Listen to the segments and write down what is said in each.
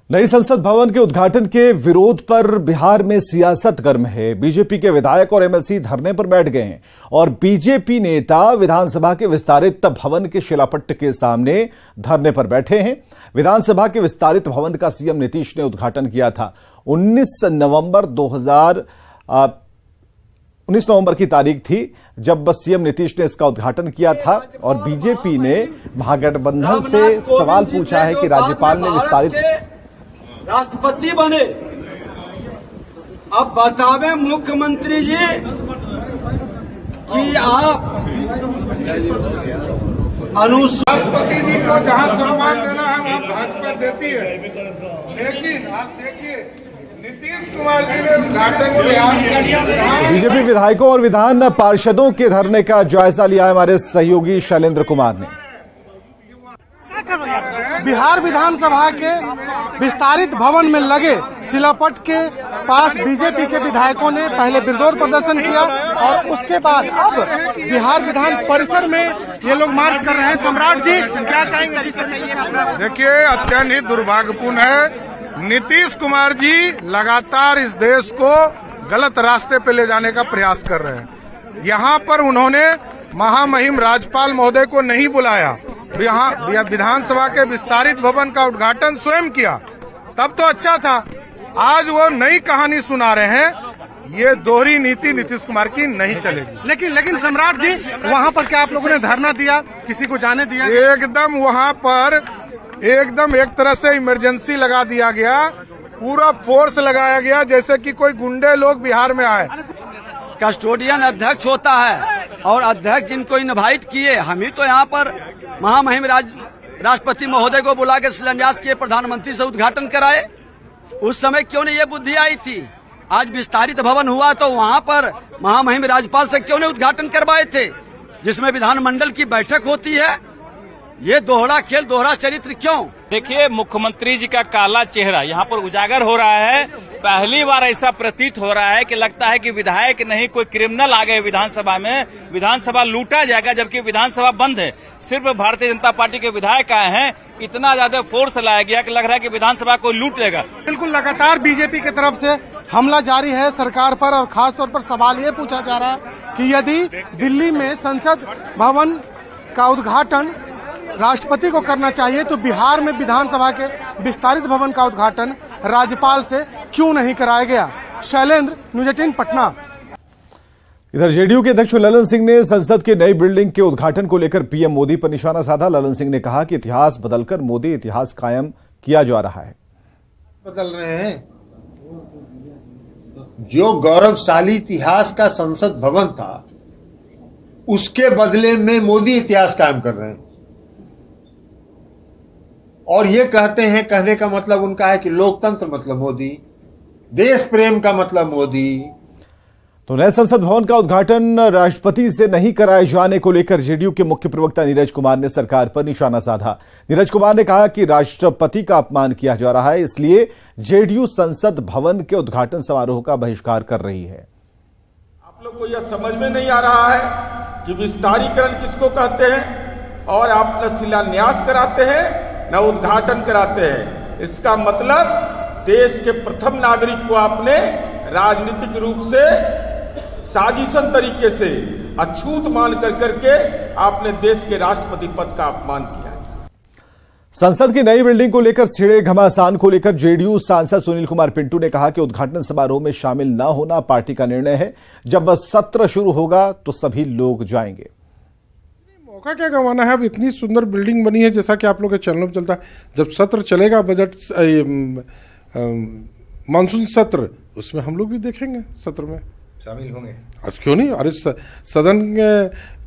नई संसद भवन के उद्घाटन के विरोध पर बिहार में सियासत गर्म है। बीजेपी के विधायक और एमएलसी धरने पर बैठ गए हैं और बीजेपी नेता विधानसभा के विस्तारित भवन के शिलापट्ट के सामने धरने पर बैठे हैं। विधानसभा के विस्तारित भवन का सीएम नीतीश ने उद्घाटन किया था। 19 नवंबर की तारीख थी जब सीएम नीतीश ने इसका उद्घाटन किया था और बीजेपी ने महागठबंधन से सवाल पूछा है कि राज्यपाल ने विस्तारित राष्ट्रपति बने। अब बतावे मुख्यमंत्री जी कि आप राष्ट्रपति जी को जहां सम्मान देना है वहां भाजपा देती है, लेकिन आप देखिए नीतीश कुमार जी ने उद्घाटन किया। बीजेपी विधायकों और विधान पार्षदों के धरने का जायजा लिया है हमारे सहयोगी शैलेंद्र कुमार ने। बिहार विधानसभा के विस्तारित भवन में लगे शिलापट्ट के पास बीजेपी के विधायकों ने पहले विरोध प्रदर्शन किया और उसके बाद अब बिहार विधान परिसर में ये लोग मार्च कर रहे हैं। सम्राट जी क्या कहेंगे? देखिए, अत्यंत ही दुर्भाग्यपूर्ण है, नीतीश कुमार जी लगातार इस देश को गलत रास्ते पे ले जाने का प्रयास कर रहे हैं। यहाँ पर उन्होंने महामहिम राज्यपाल महोदय को नहीं बुलाया, यहाँ विधानसभा के विस्तारित भवन का उद्घाटन स्वयं किया, तब तो अच्छा था। आज वो नई कहानी सुना रहे हैं। ये दोहरी नीति नीतीश कुमार की नहीं चलेगी। लेकिन सम्राट जी वहाँ पर क्या आप लोगों ने धरना दिया, किसी को जाने दिया? एकदम वहाँ पर एकदम एक तरह से इमरजेंसी लगा दिया गया, पूरा फोर्स लगाया गया जैसे कि कोई गुंडे लोग बिहार में आए। कस्टोडियन अध्यक्ष होता है और अध्यक्ष जिनको इनवाइट किए, हम ही तो यहाँ पर महामहिम राष्ट्रपति महोदय को बुला के शिलान्यास किए, प्रधानमंत्री से उद्घाटन कराए। उस समय क्यों नहीं ये बुद्धि आई थी? आज विस्तारित भवन हुआ तो वहाँ पर महामहिम राज्यपाल से क्यों नहीं उद्घाटन करवाए थे, जिसमें विधानमंडल की बैठक होती है? ये दोहरा खेल, दोहरा चरित्र क्यों? देखिए, मुख्यमंत्री जी का काला चेहरा यहाँ पर उजागर हो रहा है। पहली बार ऐसा प्रतीत हो रहा है कि लगता है कि विधायक नहीं कोई क्रिमिनल आ गए विधानसभा में, विधानसभा लूटा जाएगा, जबकि विधानसभा बंद है। सिर्फ भारतीय जनता पार्टी के विधायक आए हैं, इतना ज्यादा फोर्स लाया गया कि लग रहा है कि विधानसभा को लूट लेगा। बिल्कुल, लगातार बीजेपी की तरफ से हमला जारी है सरकार पर और खासतौर पर सवाल ये पूछा जा रहा है कि यदि दिल्ली में संसद भवन का उद्घाटन राष्ट्रपति को करना चाहिए तो बिहार में विधानसभा के विस्तारित भवन का उद्घाटन राज्यपाल से क्यों नहीं कराया गया? शैलेंद्र, न्यूज़ 18 पटना। इधर जेडीयू के अध्यक्ष ललन सिंह ने संसद के नई बिल्डिंग के उद्घाटन को लेकर पीएम मोदी पर निशाना साधा। ललन सिंह ने कहा कि इतिहास बदलकर मोदी इतिहास कायम किया जा रहा है। बदल रहे हैं, जो गौरवशाली इतिहास का संसद भवन था उसके बदले में मोदी इतिहास कायम कर रहे हैं। और ये कहते हैं, कहने का मतलब उनका है कि लोकतंत्र मतलब मोदी, देश प्रेम का मतलब मोदी। तो नए संसद भवन का उद्घाटन राष्ट्रपति से नहीं कराए जाने को लेकर जेडीयू के मुख्य प्रवक्ता नीरज कुमार ने सरकार पर निशाना साधा। नीरज कुमार ने कहा कि राष्ट्रपति का अपमान किया जा रहा है, इसलिए जेडीयू संसद भवन के उद्घाटन समारोह का बहिष्कार कर रही है। आप लोग को यह समझ में नहीं आ रहा है कि विस्तारीकरण किसको कहते हैं, और आप न शिलान्यास कराते हैं न उद्घाटन कराते हैं। इसका मतलब देश के प्रथम नागरिक को आपने राजनीतिक रूप से साजिशन तरीके से अछूत मान करके आपने देश के राष्ट्रपति पद का अपमान किया। संसद की नई बिल्डिंग को लेकर छिड़े घमासान को लेकर जेडीयू सांसद सुनील कुमार पिंटू ने कहा कि उद्घाटन समारोह में शामिल न होना पार्टी का निर्णय है। जब सत्र शुरू होगा तो सभी लोग जाएंगे। मौका क्या गंवाना है? अब इतनी सुंदर बिल्डिंग बनी है, जैसा कि आप लोग के चैनल पर चलता है। जब सत्र चलेगा, बजट मानसून सत्र, उसमें हम लोग भी देखेंगे, सत्र में शामिल होंगे। आज क्यों नहीं? अरे सदन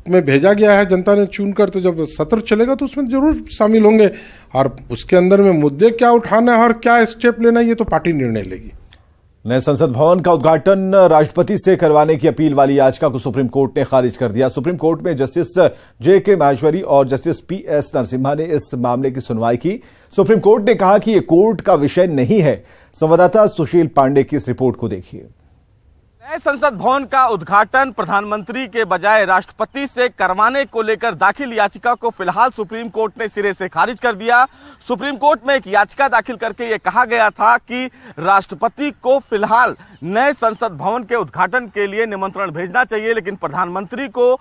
में भेजा गया है जनता ने चुनकर, तो जब सत्र चलेगा तो उसमें जरूर शामिल होंगे। और उसके अंदर में मुद्दे क्या उठाना है और क्या स्टेप लेना है, ये तो पार्टी निर्णय लेगी। नए संसद भवन का उद्घाटन राष्ट्रपति से करवाने की अपील वाली याचिका को सुप्रीम कोर्ट ने खारिज कर दिया। सुप्रीम कोर्ट में जस्टिस जे.के. माहेश्वरी और जस्टिस पी.एस. नरसिम्हा ने इस मामले की सुनवाई की। सुप्रीम कोर्ट ने कहा कि यह कोर्ट का विषय नहीं है। संवाददाता सुशील पांडे की इस रिपोर्ट को देखिए। नए संसद भवन का उद्घाटन प्रधानमंत्री के बजाय राष्ट्रपति से करवाने को लेकर दाखिल याचिका को फिलहाल सुप्रीम कोर्ट ने सिरे से खारिज कर दिया। सुप्रीम कोर्ट में एक याचिका दाखिल करके यह कहा गया था कि राष्ट्रपति को फिलहाल नए संसद भवन के उद्घाटन के लिए निमंत्रण भेजना चाहिए, लेकिन प्रधानमंत्री को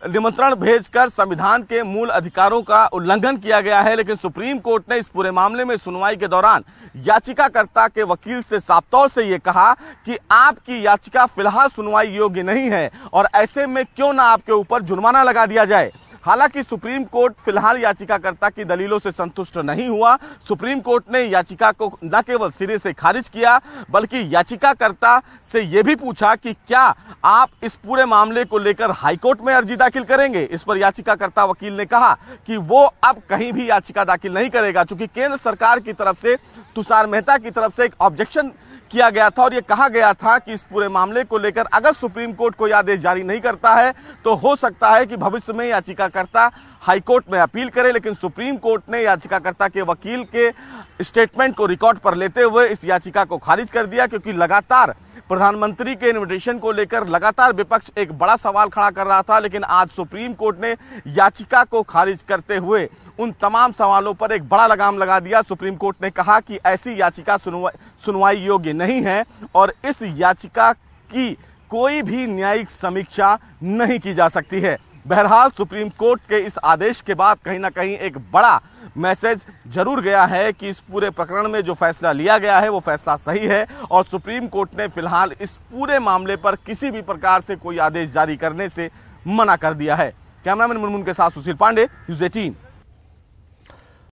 निमंत्रण भेजकर संविधान के मूल अधिकारों का उल्लंघन किया गया है। लेकिन सुप्रीम कोर्ट ने इस पूरे मामले में सुनवाई के दौरान याचिकाकर्ता के वकील से साफ तौर से यह कहा कि आपकी याचिका फिलहाल सुनवाई योग्य नहीं है और ऐसे में क्यों ना आपके ऊपर जुर्माना लगा दिया जाए। हालांकि सुप्रीम कोर्ट फिलहाल याचिकाकर्ता की दलीलों से संतुष्ट नहीं हुआ। सुप्रीम कोर्ट ने याचिका को न केवल सिरे से खारिज किया बल्कि याचिकाकर्ता से यह भी पूछा कि क्या आप इस पूरे मामले को लेकर हाईकोर्ट में अर्जी दाखिल करेंगे। इस पर याचिकाकर्ता वकील ने कहा कि वो अब कहीं भी याचिका दाखिल नहीं करेगा, चूंकि केंद्र सरकार की तरफ से तुषार मेहता की तरफ से एक ऑब्जेक्शन किया गया था और यह कहा गया था कि इस पूरे मामले को लेकर अगर सुप्रीम कोर्ट कोई आदेश जारी नहीं करता है तो हो सकता है कि भविष्य में याचिकाकर्ता हाईकोर्ट में अपील करे। लेकिन सुप्रीम कोर्ट ने याचिकाकर्ता के वकील के स्टेटमेंट को रिकॉर्ड पर लेते हुए इस याचिका को खारिज कर दिया, क्योंकि लगातार प्रधानमंत्री के इन्विटेशन को लेकर लगातार विपक्ष एक बड़ा सवाल खड़ा कर रहा था। लेकिन आज सुप्रीम कोर्ट ने याचिका को खारिज करते हुए उन तमाम सवालों पर एक बड़ा लगाम लगा दिया। सुप्रीम कोर्ट ने कहा कि ऐसी याचिका सुनवाई योग्य नहीं है और इस याचिका की कोई भी न्यायिक समीक्षा नहीं की जा सकती है। बहरहाल सुप्रीम कोर्ट के इस आदेश के बाद कहीं ना कहीं एक बड़ा मैसेज जरूर गया है कि इस पूरे प्रकरण में जो फैसला लिया गया है वो फैसला सही है और सुप्रीम कोर्ट ने फिलहाल इस पूरे मामले पर किसी भी प्रकार से कोई आदेश जारी करने से मना कर दिया है। कैमरामैन मुनमुन के साथ सुशील पांडे, न्यूज़ 18।